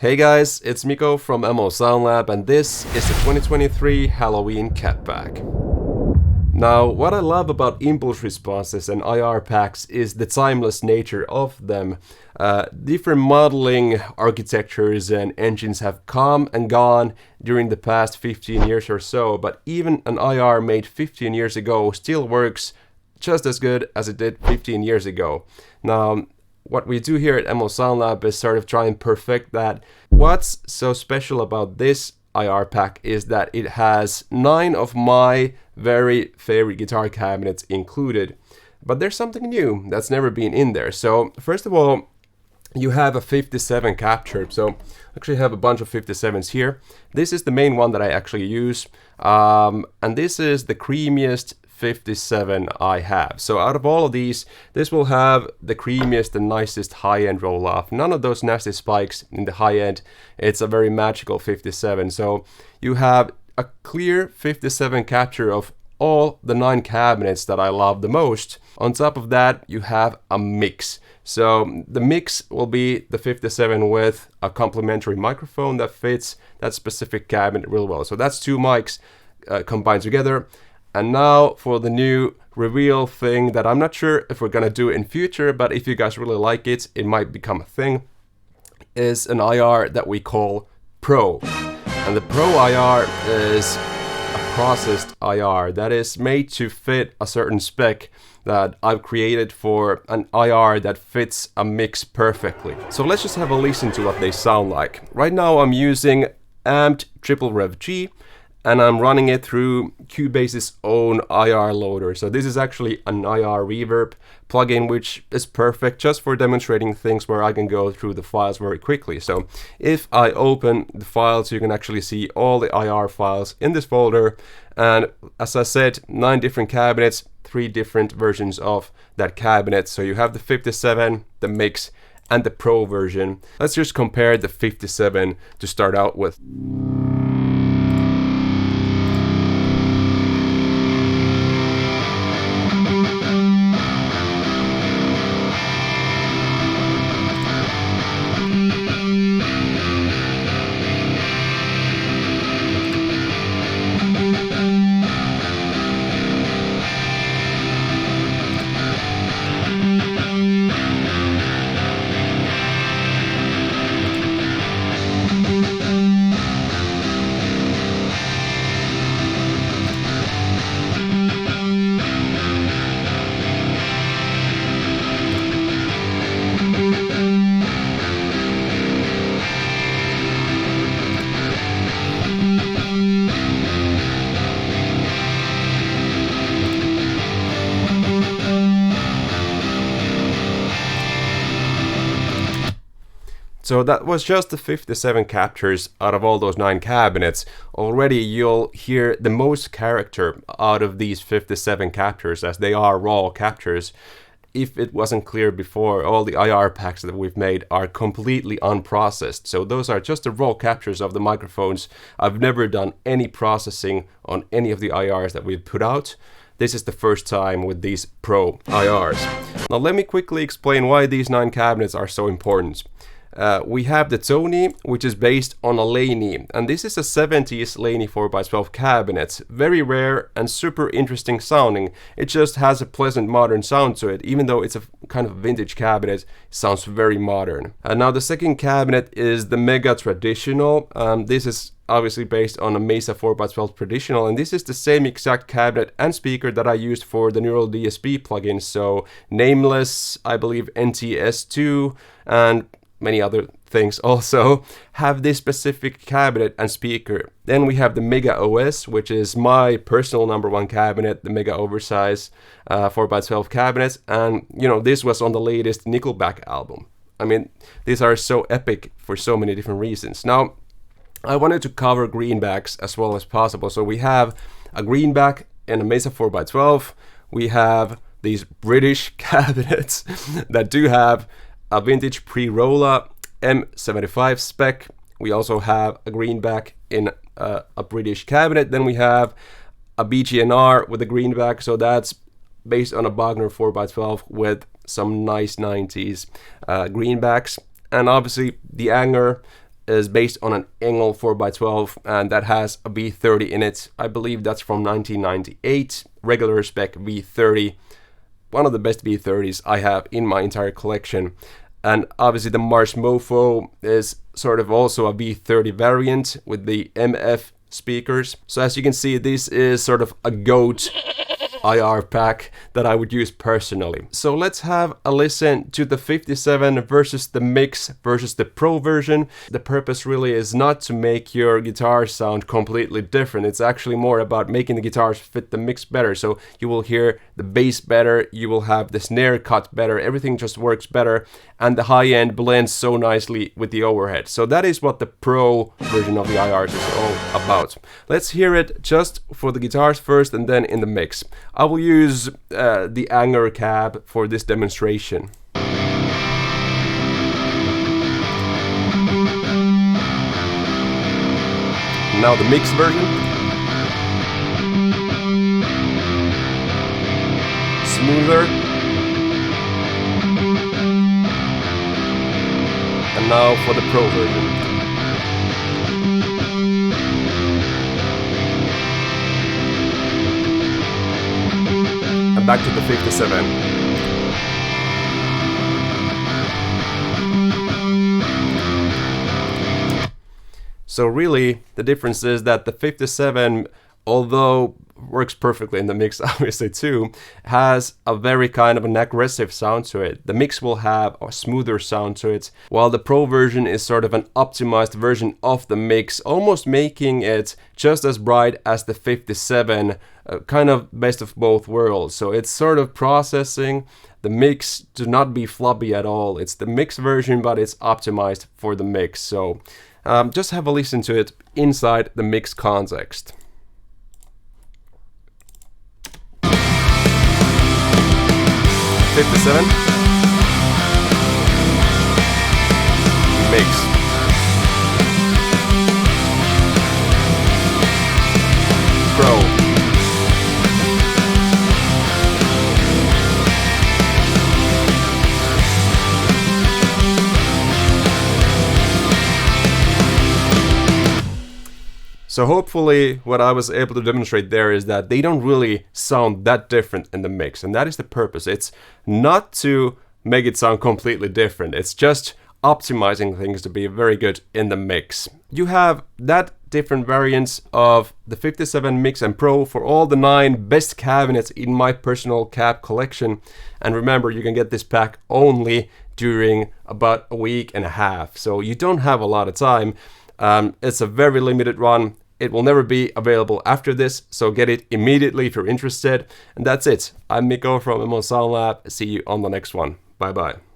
Hey guys, it's Mikko from MO Sound Lab, and this is the 2023 Halloween Cat Pack. Now, what I love about impulse responses and IR packs is the timeless nature of them. Different modeling architectures and engines have come and gone during the past 15 years or so, but even an IR made 15 years ago still works just as good as it did 15 years ago. Now, what we do here at MO Sound Lab is sort of try and perfect that. What's so special about this IR pack is that it has 9 of my very favorite guitar cabinets included. But there's something new that's never been in there. So first of all, you have a 57 capture. So I actually have a bunch of 57s here. This is the main one that I actually use. And this is the creamiest 57 I have. So out of all of these, this will have the creamiest and nicest high-end roll-off. None of those nasty spikes in the high end. It's a very magical 57. So you have a clear 57 capture of all the 9 cabinets that I love the most. On top of that, you have a mix. So the mix will be the 57 with a complementary microphone that fits that specific cabinet real well. So that's 2 mics combined together. And now for the new reveal thing that I'm not sure if we're gonna do in future, but if you guys really like it, it might become a thing, is an IR that we call Pro. And the Pro IR is a processed IR that is made to fit a certain spec that I've created for an IR that fits a mix perfectly. So let's just have a listen to what they sound like. Right now I'm using amped triple rev G, and I'm running it through Cubase's own IR loader. So this is actually an IR reverb plugin, which is perfect just for demonstrating things where I can go through the files very quickly. So if I open the files, you can actually see all the IR files in this folder. And as I said, 9 different cabinets, 3 different versions of that cabinet. So you have the 57, the mix, and the Pro version. Let's just compare the 57 to start out with. So that was just the 57 captures out of all those 9 cabinets. Already you'll hear the most character out of these 57 captures, as they are raw captures. If it wasn't clear before, all the IR packs that we've made are completely unprocessed. So those are just the raw captures of the microphones. I've never done any processing on any of the IRs that we've put out. This is the first time with these Pro IRs. Now let me quickly explain why these 9 cabinets are so important. We have the Tony, which is based on a Laney, and this is a 70s Laney 4x12 cabinet. Very rare and super interesting sounding. It just has a pleasant modern sound to it. Even though it's a kind of vintage cabinet, it sounds very modern. Now the second cabinet is the Mega Traditional. This is obviously based on a Mesa 4x12 Traditional, and this is the same exact cabinet and speaker that I used for the Neural DSP plugin. So Nameless, I believe NTS2, and many other things also have this specific cabinet and speaker. Then we have the Mega OS, which is my personal #1 cabinet, the Mega Oversize 4x12 cabinet. And you know, this was on the latest Nickelback album. I mean, these are so epic for so many different reasons. Now, I wanted to cover Greenbacks as well as possible. So we have a Greenback and a Mesa 4x12. We have these British cabinets that do have a vintage pre-Rola M75 spec. We also have a Greenback in a British cabinet. Then we have a BGNR with a Greenback. So that's based on a Bogner 4x12 with some nice 90s Greenbacks. And obviously the ANGR is based on an Engl 4x12 and that has a V30 in it. I believe that's from 1998, regular spec V30. One of the best V30s I have in my entire collection. And obviously the MARS-MOFO is sort of also a V30 variant with the MF speakers. So as you can see, this is sort of a GOAT IR pack that I would use personally. So let's have a listen to the 57 versus the mix versus the Pro version. The purpose really is not to make your guitar sound completely different. It's actually more about making the guitars fit the mix better. So you will hear the bass better, you will have the snare cut better, everything just works better, and the high end blends so nicely with the overhead. So that is what the Pro version of the IRs is all about. Let's hear it just for the guitars first and then in the mix. I will use the ANGR cab for this demonstration. Now the mix version. Smoother. And now for the Pro version. Back to the 57. So really, the difference is that the 57, although works perfectly in the mix obviously too, has a very kind of an aggressive sound to it. The mix will have a smoother sound to it, while the Pro version is sort of an optimized version of the mix, almost making it just as bright as the 57, kind of best of both worlds. So it's sort of processing the mix to not be floppy at all. It's the mix version, but it's optimized for the mix. So just have a listen to it inside the mix context. .57 mix. Pro. So hopefully what I was able to demonstrate there is that they don't really sound that different in the mix, and that is the purpose. It's not to make it sound completely different, it's just optimizing things to be very good in the mix. You have that different variants of the 57 Mix and Pro for all the 9 best cabinets in my personal cab collection. And remember, you can get this pack only during about a week and a half, so you don't have a lot of time. It's a very limited run. It will never be available after this, so get it immediately if you're interested. And that's it. I'm Mikko from Engl Sound Lab. See you on the next one. Bye bye.